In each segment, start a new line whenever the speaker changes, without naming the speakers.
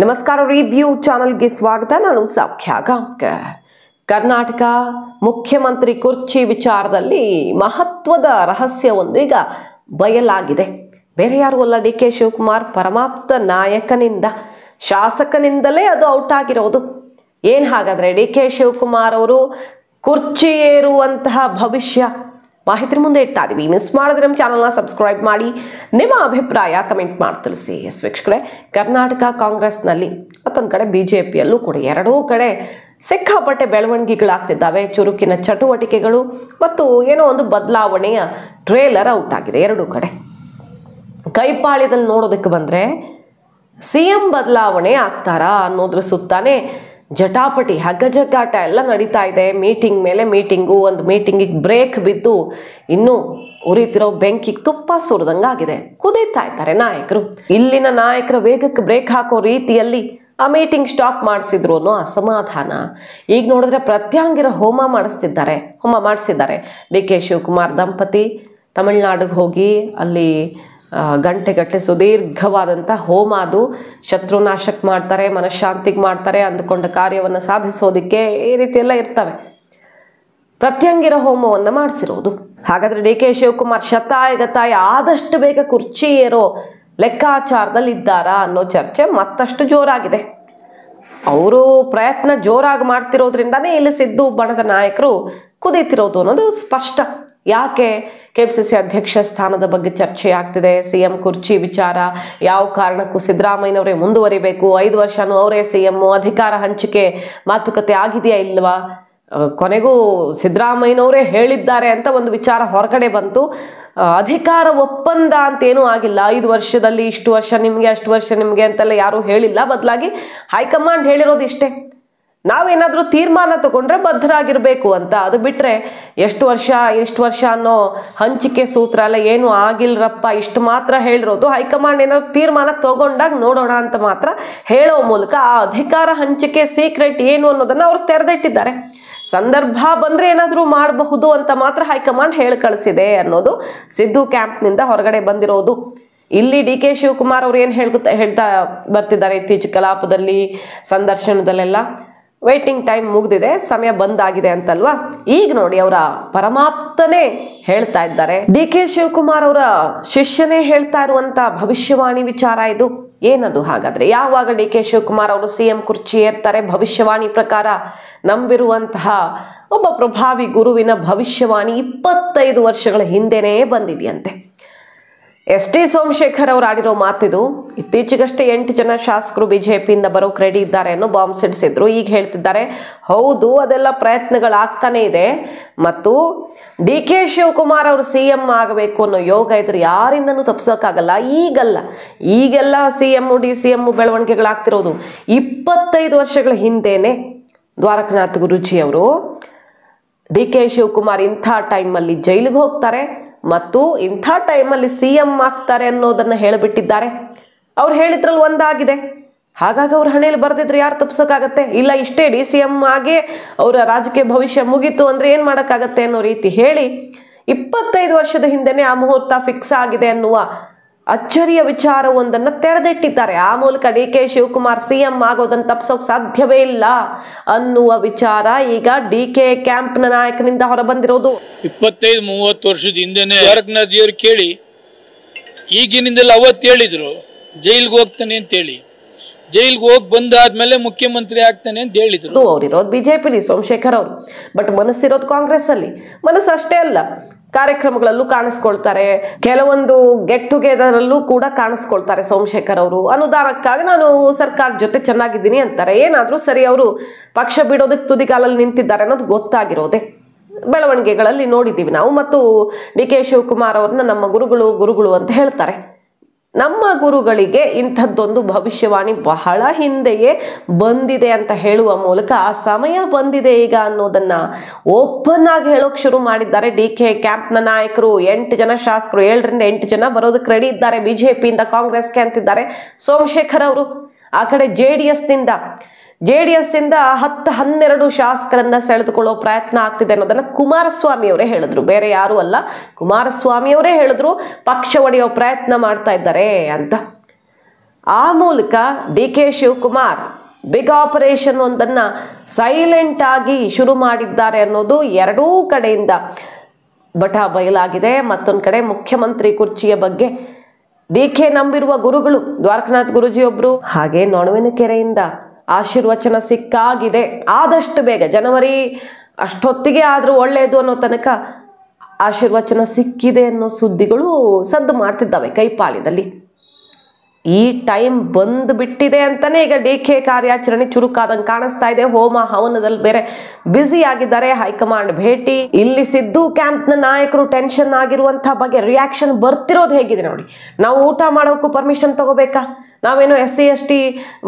ನಮಸ್ಕಾರ ರಿವ್ಯೂ ಚಾನೆಲ್ಗೆ ಸ್ವಾಗತ. ನಾನು ಸೌಖ್ಯ ಗಾಂವ್ಕರ್. ಕರ್ನಾಟಕ ಮುಖ್ಯಮಂತ್ರಿ ಕುರ್ಚಿ ವಿಚಾರದಲ್ಲಿ ಮಹತ್ವದ ರಹಸ್ಯವೊಂದು ಈಗ ಬಯಲಾಗಿದೆ. ಬೇರೆ ಯಾರು ಅಲ್ಲ, ಡಿ ಕೆ ಶಿವಕುಮಾರ್ ಪರಮಾಪ್ತ ನಾಯಕನಿಂದ, ಶಾಸಕನಿಂದಲೇ ಅದು ಔಟ್ ಆಗಿರೋದು. ಏನು ಹಾಗಾದರೆ ಡಿ ಕೆ ಶಿವಕುಮಾರ್ ಅವರು ಕುರ್ಚಿ ಏರುವಂತಹ ಭವಿಷ್ಯ ಮಾಹಿತಿ ಮುಂದೆ ಇಡ್ತಾ ಇದೀವಿ. ಮಿಸ್ ಮಾಡಿದ್ರೆ ನಮ್ಮ ಚಾನಲ್ನ ಸಬ್ಸ್ಕ್ರೈಬ್ ಮಾಡಿ, ನಿಮ್ಮ ಅಭಿಪ್ರಾಯ ಕಮೆಂಟ್ ಮಾಡಿ ತಿಳಿಸಿ. ಎಸ್ ವೀಕ್ಷಕರೇ, ಕರ್ನಾಟಕ ಕಾಂಗ್ರೆಸ್ನಲ್ಲಿ ಮತ್ತೊಂದು ಕಡೆ ಬಿಜೆಪಿಯಲ್ಲೂ ಕೂಡ ಎರಡೂ ಕಡೆ ಸಿಕ್ಕಾಪಟ್ಟೆ ಬೆಳವಣಿಗೆಗಳಾಗ್ತಿದ್ದಾವೆ. ಚುರುಕಿನ ಚಟುವಟಿಕೆಗಳು ಮತ್ತು ಏನೋ ಒಂದು ಬದಲಾವಣೆಯ ಟ್ರೇಲರ್ ಔಟ್ ಆಗಿದೆ ಎರಡೂ ಕಡೆ. ಕೈಪಾಳ್ಯದಲ್ಲಿ ನೋಡೋದಕ್ಕೆ ಬಂದರೆ CM ಬದಲಾವಣೆ ಆಗ್ತಾರಾ ಅನ್ನೋದ್ರ ಸುತ್ತಾನೆ ಜಟಾಪಟಿ ಹಗ್ಗಜಗ್ಗಾಟ ಎಲ್ಲ ನಡೀತಾ ಇದೆ. ಮೀಟಿಂಗ್ ಮೇಲೆ ಮೀಟಿಂಗು, ಒಂದು ಮೀಟಿಂಗಿಗೆ ಬ್ರೇಕ್ ಬಿದ್ದು ಇನ್ನೂ ಉರಿತಿರೋ ಬೆಂಕಿಗೆ ತುಪ್ಪ ಸುರಿದಂಗಾಗಿದೆ. ಕುದೀತಾ ಇದ್ದಾರೆ ನಾಯಕರು. ಇಲ್ಲಿನ ನಾಯಕರ ವೇಗಕ್ಕೆ ಬ್ರೇಕ್ ಹಾಕೋ ರೀತಿಯಲ್ಲಿ ಆ ಮೀಟಿಂಗ್ ಸ್ಟಾಪ್ ಮಾಡಿಸಿದ್ರು ಅನ್ನೋ ಅಸಮಾಧಾನ. ಈಗ ನೋಡಿದ್ರೆ ಪ್ರತ್ಯಾಂಗಿರ ಹೋಮ ಮಾಡಿಸಿದ್ದಾರೆ. ಡಿ ಕೆ ಶಿವಕುಮಾರ್ ದಂಪತಿ ತಮಿಳ್ನಾಡಿಗೆ ಹೋಗಿ ಅಲ್ಲಿ ಗಂಟೆಗಟ್ಟಲೆ ಸುದೀರ್ಘವಾದಂಥ ಹೋಮ, ಅದು ಶತ್ರುನಾಶಕ್ಕೆ ಮಾಡ್ತಾರೆ, ಮನಃಶಾಂತಿಗೆ ಮಾಡ್ತಾರೆ, ಅಂದುಕೊಂಡ ಕಾರ್ಯವನ್ನು ಸಾಧಿಸೋದಕ್ಕೆ ಈ ರೀತಿ ಎಲ್ಲ ಇರ್ತವೆ. ಪ್ರತ್ಯಂಗಿರ ಹೋಮವನ್ನು ಮಾಡಿಸಿರೋದು. ಹಾಗಾದರೆ ಡಿ ಕೆ ಶಿವಕುಮಾರ್ ಶತಾಯಗತಾಯ ಆದಷ್ಟು ಬೇಗ ಕುರ್ಚಿ ಏರೋ ಲೆಕ್ಕಾಚಾರದಲ್ಲಿ ಇದ್ದಾರಾ ಅನ್ನೋ ಚರ್ಚೆ ಮತ್ತಷ್ಟು ಜೋರಾಗಿದೆ. ಅವರು ಪ್ರಯತ್ನ ಜೋರಾಗಿ ಮಾಡ್ತಿರೋದ್ರಿಂದನೇ ಇಲ್ಲಿ ಸಿದ್ದು ಬಣದ ನಾಯಕರು ಕುದೀತಿರೋದು ಅನ್ನೋದು ಸ್ಪಷ್ಟ. ಯಾಕೆ KPCC ಅಧ್ಯಕ್ಷ ಸ್ಥಾನದ ಬಗ್ಗೆ ಚರ್ಚೆ ಆಗ್ತಿದೆ. CM ಕುರ್ಚಿ ವಿಚಾರ ಯಾವ ಕಾರಣಕ್ಕೂ ಸಿದ್ದರಾಮಯ್ಯನವರೇ ಮುಂದುವರಿಬೇಕು, 5 ವರ್ಷನೂ ಅವರೇ CM, ಅಧಿಕಾರ ಹಂಚಿಕೆ ಮಾತುಕತೆ ಆಗಿದೆಯಾ ಇಲ್ವಾ, ಕೊನೆಗೂ ಸಿದ್ದರಾಮಯ್ಯನವರೇ ಹೇಳಿದ್ದಾರೆ ಅಂತ ಒಂದು ವಿಚಾರ ಹೊರಗಡೆ ಬಂತು. ಅಧಿಕಾರ ಒಪ್ಪಂದ ಅಂತೇನೂ ಆಗಿಲ್ಲ. 5 ವರ್ಷದಲ್ಲಿ ಇಷ್ಟು ವರ್ಷ ನಿಮಗೆ, ಅಷ್ಟು ವರ್ಷ ನಿಮಗೆ ಅಂತೆಲ್ಲ ಯಾರೂ ಹೇಳಿಲ್ಲ. ಬದಲಾಗಿ ಹೈಕಮಾಂಡ್ ಹೇಳಿರೋದು ಇಷ್ಟೇ, ನಾವೇನಾದರೂ ತೀರ್ಮಾನ ತಗೊಂಡ್ರೆ ಬದ್ಧರಾಗಿರಬೇಕು ಅಂತ. ಅದು ಬಿಟ್ಟರೆ ಎಷ್ಟು ವರ್ಷ ಅನ್ನೋ ಹಂಚಿಕೆ ಸೂತ್ರ ಎಲ್ಲ ಏನೂ ಆಗಿಲ್ಲರಪ್ಪ, ಇಷ್ಟು ಮಾತ್ರ ಹೇಳಿರೋದು. ಹೈಕಮಾಂಡ್ ಏನಾದ್ರು ತೀರ್ಮಾನ ತಗೊಂಡಾಗ ನೋಡೋಣ ಅಂತ ಮಾತ್ರ ಹೇಳೋ ಮೂಲಕ ಆ ಅಧಿಕಾರ ಹಂಚಿಕೆ ಸೀಕ್ರೆಟ್ ಏನು ಅನ್ನೋದನ್ನು ಅವ್ರು ತೆರೆದಿಟ್ಟಿದ್ದಾರೆ. ಸಂದರ್ಭ ಬಂದರೆ ಏನಾದರೂ ಮಾಡಬಹುದು ಅಂತ ಮಾತ್ರ ಹೈಕಮಾಂಡ್ ಹೇಳಿ ಕಳಿಸಿದೆ ಅನ್ನೋದು ಸಿದ್ದು ಕ್ಯಾಂಪ್ನಿಂದ ಹೊರಗಡೆ ಬಂದಿರೋದು. ಇಲ್ಲಿ ಡಿ ಕೆ ಶಿವಕುಮಾರ್ ಅವರು ಏನು ಹೇಳ್ತಾ ಬರ್ತಿದ್ದಾರೆ ಇತ್ತೀಚೆಗೆ ಕಲಾಪದಲ್ಲಿ, ಸಂದರ್ಶನದಲ್ಲೆಲ್ಲ, ವೇಟಿಂಗ್ ಟೈಮ್ ಮುಗ್ದಿದೆ, ಸಮಯ ಬಂದಾಗಿದೆ ಅಂತಲ್ವಾ. ಈಗ ನೋಡಿ ಅವರ ಪರಮಾಪ್ತನೇ ಹೇಳ್ತಾ ಇದ್ದಾರೆ. ಡಿ ಕೆ ಶಿವಕುಮಾರ್ ಅವರ ಶಿಷ್ಯನೇ ಹೇಳ್ತಾ ಇರುವಂತ ಭವಿಷ್ಯವಾಣಿ ವಿಚಾರ ಇದು. ಏನದು ಹಾಗಾದ್ರೆ? ಯಾವಾಗ ಡಿ ಕೆ ಶಿವಕುಮಾರ್ ಅವರು CM ಕುರ್ಚಿ ಏರ್ತಾರೆ? ಭವಿಷ್ಯವಾಣಿ ಪ್ರಕಾರ ನಂಬಿರುವಂತಹ ಒಬ್ಬ ಪ್ರಭಾವಿ ಗುರುವಿನ ಭವಿಷ್ಯವಾಣಿ 25 ವರ್ಷಗಳ ಹಿಂದೆನೇ ಬಂದಿದೆಯಂತೆ. ST ಸೋಮಶೇಖರ್ ಅವರು ಆಡಿರೋ ಮಾತಿದು. ಇತ್ತೀಚೆಗಷ್ಟೇ 8 ಜನ ಶಾಸಕರು ಬಿಜೆಪಿಯಿಂದ ಬರೋಕೆ ರೆಡಿ ಇದ್ದಾರೆ ಅನ್ನೋ ಬಾಂಬ್ ಸಿಡಿಸಿದ್ರು. ಈಗ ಹೇಳ್ತಿದ್ದಾರೆ ಹೌದು, ಅದೆಲ್ಲ ಪ್ರಯತ್ನಗಳಾಗ್ತಾನೆ ಇದೆ, ಮತ್ತು ಡಿ ಕೆ ಶಿವಕುಮಾರ್ ಅವರು CM ಆಗಬೇಕು ಅನ್ನೋ ಯೋಗ ಇದ್ರೆ ಯಾರಿಂದನೂ ತಪ್ಪಿಸೋಕ್ಕಾಗಲ್ಲ. ಈಗೆಲ್ಲ CM DCM ಬೆಳವಣಿಗೆಗಳಾಗ್ತಿರೋದು 25 ವರ್ಷಗಳ ಹಿಂದೆನೆ. ದ್ವಾರಕನಾಥ್ ಗುರೂಜಿ ಅವರು ಡಿ ಕೆ ಶಿವಕುಮಾರ್ ಇಂಥ ಟೈಮಲ್ಲಿ ಜೈಲಿಗೆ ಹೋಗ್ತಾರೆ ಮತ್ತು ಇಂಥ ಟೈಮಲ್ಲಿ CM ಆಗ್ತಾರೆ ಅನ್ನೋದನ್ನು ಹೇಳಿಬಿಟ್ಟಿದ್ದಾರೆ. ಅವ್ರು ಹೇಳಿದ್ರಲ್ಲಿ ಒಂದಾಗಿದೆ. ಹಾಗಾಗಿ ಅವ್ರ ಹಣೆಯಲ್ಲಿ ಬರೆದಿದ್ರೆ ಯಾರು ತಪ್ಸೋಕ್ಕಾಗತ್ತೆ? ಇಲ್ಲ, ಇಷ್ಟೇ DCM ಆಗಿ ಅವರ ರಾಜಕೀಯ ಭವಿಷ್ಯ ಮುಗೀತು ಅಂದರೆ ಏನು ಮಾಡೋಕ್ಕಾಗತ್ತೆ ಅನ್ನೋ ರೀತಿ ಹೇಳಿ 25 ವರ್ಷದ ಹಿಂದೆನೇ ಆ ಮುಹೂರ್ತ ಫಿಕ್ಸ್ ಆಗಿದೆ ಅನ್ನುವ ಅಚ್ಚರಿಯ ವಿಚಾರವೊಂದನ್ನು ತೆರೆದಿಟ್ಟಿದ್ದಾರೆ. ಆ ಮೂಲಕ ಡಿ ಕೆ ಶಿವಕುಮಾರ್ CM ಆಗೋದನ್ನು ತಪ್ಪಿಸೋಕೆ ಸಾಧ್ಯವೇ ಇಲ್ಲ ಅನ್ನುವ ವಿಚಾರ ಈಗ ಡಿ ಕೆ ಕ್ಯಾಂಪ್ನ ನಾಯಕನಿಂದ ಹೊರಬಂದಿರೋದು.
25-30 ವರ್ಷದ ಹಿಂದೆನೆ ದ್ವಾರಕನಾಥ್ ಜಿಯವರು ಕೇಳಿ, ಈಗಿನಿಂದೆಲ್ಲ ಅವತ್ತು ಹೇಳಿದ್ರು ಜೈಲ್ಗೆ ಹೋಗ್ತಾನೆ ಅಂತೇಳಿ. ಜೈಲ್ಗೆ ಹೋಗಿ ಬಂದಾದ್ಮೇಲೆ ಮುಖ್ಯಮಂತ್ರಿ ಆಗ್ತಾನೆ ಅಂತ ಹೇಳಿದ್ರು.
ಅವ್ರಿರೋದು ಬಿಜೆಪಿಲಿ ಸೋಮಶೇಖರ್ ಅವರು, ಬಟ್ ಮನಸ್ಸಿರೋದು ಕಾಂಗ್ರೆಸ್ ಅಲ್ಲಿ. ಮನಸ್ಸು ಅಷ್ಟೇ ಅಲ್ಲ, ಕಾರ್ಯಕ್ರಮಗಳಲ್ಲೂ ಕಾಣಿಸ್ಕೊಳ್ತಾರೆ, ಕೆಲವೊಂದು ಗೆಟ್ ಟುಗೆದರ್ ಅಲ್ಲೂ ಕೂಡ ಕಾಣಿಸ್ಕೊಳ್ತಾರೆ ಸೋಮಶೇಖರ್ ಅವರು. ಅನುದಾನಕ್ಕಾಗಿ ನಾನು ಸರ್ಕಾರದ ಜೊತೆ ಚೆನ್ನಾಗಿದ್ದೀನಿ ಅಂತಾರೆ. ಏನಾದರೂ ಸರಿ, ಅವರು ಪಕ್ಷ ಬಿಡೋದಕ್ಕೆ ತುದಿಗಾಲಲ್ಲಿ ನಿಂತಿದ್ದಾರೆ ಅನ್ನೋದು ಗೊತ್ತಾಗಿರೋದೆ. ಬೆಳವಣಿಗೆಗಳಲ್ಲಿ ನೋಡಿದ್ದೀವಿ ನಾವು. ಮತ್ತು ಡಿ ಕೆ ಶಿವಕುಮಾರ್ ಅವ್ರನ್ನ ನಮ್ಮ ಗುರುಗಳು ಅಂತ ಹೇಳ್ತಾರೆ. ನಮ್ಮ ಗುರುಗಳಿಗೆ ಇಂಥದ್ದೊಂದು ಭವಿಷ್ಯವಾಣಿ ಬಹಳ ಹಿಂದೆಯೇ ಬಂದಿದೆ ಅಂತ ಹೇಳುವ ಮೂಲಕ ಆ ಸಮಯ ಬಂದಿದೆ ಈಗ ಅನ್ನೋದನ್ನ ಓಪನ್ ಆಗಿ ಹೇಳೋಕೆ ಶುರು ಮಾಡಿದ್ದಾರೆ ಡಿ ಕೆ ಕ್ಯಾಂಪ್ನ ನಾಯಕರು. 8 ಜನ ಶಾಸಕರು, 7ರಿಂದ 8 ಜನ ಬರೋದಕ್ಕೆ ರೆಡಿ ಇದ್ದಾರೆ ಬಿಜೆಪಿಯಿಂದ ಕಾಂಗ್ರೆಸ್ಗೆ ಅಂತಿದ್ದಾರೆ ಸೋಮಶೇಖರ್ ಅವರು. ಆ ಕಡೆ ಜೆಡಿಎಸ್ ಇಂದ 10-12 ಶಾಸಕರನ್ನ ಸೆಳೆದುಕೊಳ್ಳೋ ಪ್ರಯತ್ನ ಆಗ್ತಿದೆ ಅನ್ನೋದನ್ನ ಕುಮಾರಸ್ವಾಮಿ ಅವರೇ ಹೇಳಿದ್ರು. ಬೇರೆ ಯಾರು ಅಲ್ಲ, ಕುಮಾರಸ್ವಾಮಿ ಅವರೇ ಹೇಳಿದ್ರು ಪಕ್ಷ ಒಡೆಯೋ ಪ್ರಯತ್ನ ಮಾಡ್ತಾ ಇದ್ದಾರೆ ಅಂತ. ಆ ಮೂಲಕ DK ಶಿವಕುಮಾರ್ ಬಿಗ್ ಆಪರೇಷನ್ ಒಂದನ್ನು ಸೈಲೆಂಟ್ ಆಗಿ ಶುರು ಮಾಡಿದ್ದಾರೆ ಅನ್ನೋದು ಎರಡೂ ಕಡೆಯಿಂದ ಬಯಲಾಗಿದೆ. ಮತ್ತೊಂದು ಕಡೆ ಮುಖ್ಯಮಂತ್ರಿ ಕುರ್ಚಿಯ ಬಗ್ಗೆ DK ನಂಬಿರುವ ಗುರುಗಳು ದ್ವಾರಕನಾಥ್ ಗುರುಜಿಯೊಬ್ರು, ಹಾಗೆ ನೊಣವಿನಕೆರೆಯಿಂದ ಆಶೀರ್ವಚನ ಸಿಕ್ಕಾಗಿದೆ. ಆದಷ್ಟು ಬೇಗ ಜನವರಿ ಅಷ್ಟೊತ್ತಿಗೆ ಆದರೂ ಒಳ್ಳೆಯದು ಅನ್ನೋ ತನಕ ಆಶೀರ್ವಚನ ಸಿಕ್ಕಿದೆ ಅನ್ನೋ ಸುದ್ದಿಗಳು ಸದ್ದು ಮಾಡ್ತಿದ್ದಾವೆ ಕೈಪಾಳ್ಯದಲ್ಲಿ. ಈ ಟೈಮ್ ಬಂದು ಬಿಟ್ಟಿದೆ ಅಂತಲೇ ಈಗ DK ಕಾರ್ಯಾಚರಣೆ ಚುರುಕಾದಂಗೆ ಕಾಣಿಸ್ತಾ ಇದೆ. ಹೋಮ ಹವನದಲ್ಲಿ ಬೇರೆ ಬ್ಯುಸಿ ಆಗಿದ್ದಾರೆ. ಹೈಕಮಾಂಡ್ ಭೇಟಿ, ಇಲ್ಲಿ ಸಿದ್ದು ಕ್ಯಾಂಪ್ನ ನಾಯಕರು ಟೆನ್ಷನ್ ಆಗಿರುವಂಥ ಬಗ್ಗೆ ರಿಯಾಕ್ಷನ್ ಬರ್ತಿರೋದು ಹೇಗಿದೆ ನೋಡಿ. ನಾವು ಊಟ ಮಾಡೋಕ್ಕೂ ಪರ್ಮಿಷನ್ ತಗೋಬೇಕಾ? ನಾವೇನು SC ST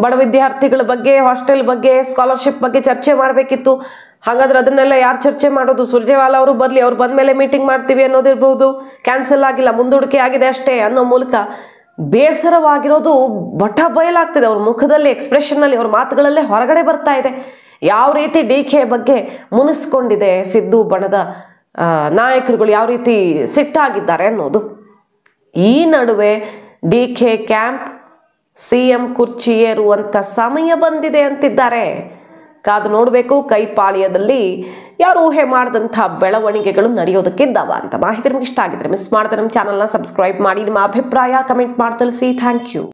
ಬಡ ವಿದ್ಯಾರ್ಥಿಗಳ ಬಗ್ಗೆ, ಹಾಸ್ಟೆಲ್ ಬಗ್ಗೆ, ಸ್ಕಾಲರ್ಶಿಪ್ ಬಗ್ಗೆ ಚರ್ಚೆ ಮಾಡಬೇಕಿತ್ತು. ಹಾಗಾದ್ರೆ ಅದನ್ನೆಲ್ಲ ಯಾರು ಚರ್ಚೆ ಮಾಡೋದು? ಸುರ್ಜೇವಾಲಾ ಅವರು ಬರಲಿ, ಅವ್ರು ಬಂದ ಮೇಲೆ ಮೀಟಿಂಗ್ ಮಾಡ್ತೀವಿ ಅನ್ನೋದಿರ್ಬೋದು. ಕ್ಯಾನ್ಸಲ್ ಆಗಿಲ್ಲ, ಮುಂದೂಡಿಕೆ ಆಗಿದೆ ಅಷ್ಟೇ ಅನ್ನೋ ಮೂಲಕ ಬೇಸರವಾಗಿರೋದು ಬಯಲಾಗ್ತಿದೆ. ಅವ್ರ ಮುಖದಲ್ಲಿ, ಎಕ್ಸ್ಪ್ರೆಷನ್ನಲ್ಲಿ, ಅವ್ರ ಮಾತುಗಳಲ್ಲೇ ಹೊರಗಡೆ ಬರ್ತಾ ಇದೆ. ಯಾವ ರೀತಿ DK ಬಗ್ಗೆ ಮುನಿಸ್ಕೊಂಡಿದೆ ಸಿದ್ದು ಬಣದ ನಾಯಕರುಗಳು, ಯಾವ ರೀತಿ ಸಿಟ್ಟಾಗಿದ್ದಾರೆ ಅನ್ನೋದು. ಈ ನಡುವೆ DK ಕ್ಯಾಂಪ್ CM ಕುರ್ಚಿ ಏರುವಂಥ ಸಮಯ ಬಂದಿದೆ ಅಂತಿದ್ದಾರೆ. ಕಾದು ನೋಡಬೇಕು ಕೈಪಾಳ್ಯದಲ್ಲಿ ಯಾರು ಊಹೆ ಮಾಡಿದಂಥ ಬೆಳವಣಿಗೆಗಳು ನಡೆಯೋದಕ್ಕಿದ್ದಾವ ಅಂತ. ಮಾಹಿತಿ ನಿಮ್ಗೆ ಇಷ್ಟ ಆಗಿದ್ರೆ ಮಿಸ್ ಮಾಡಿದ್ರೆ ನಮ್ಮ ಚಾನಲ್ನ ಸಬ್ಸ್ಕ್ರೈಬ್ ಮಾಡಿ. ನಿಮ್ಮ ಅಭಿಪ್ರಾಯ ಕಮೆಂಟ್ ಮಾಡಿ ತಿಳಿಸಿ. Thank you.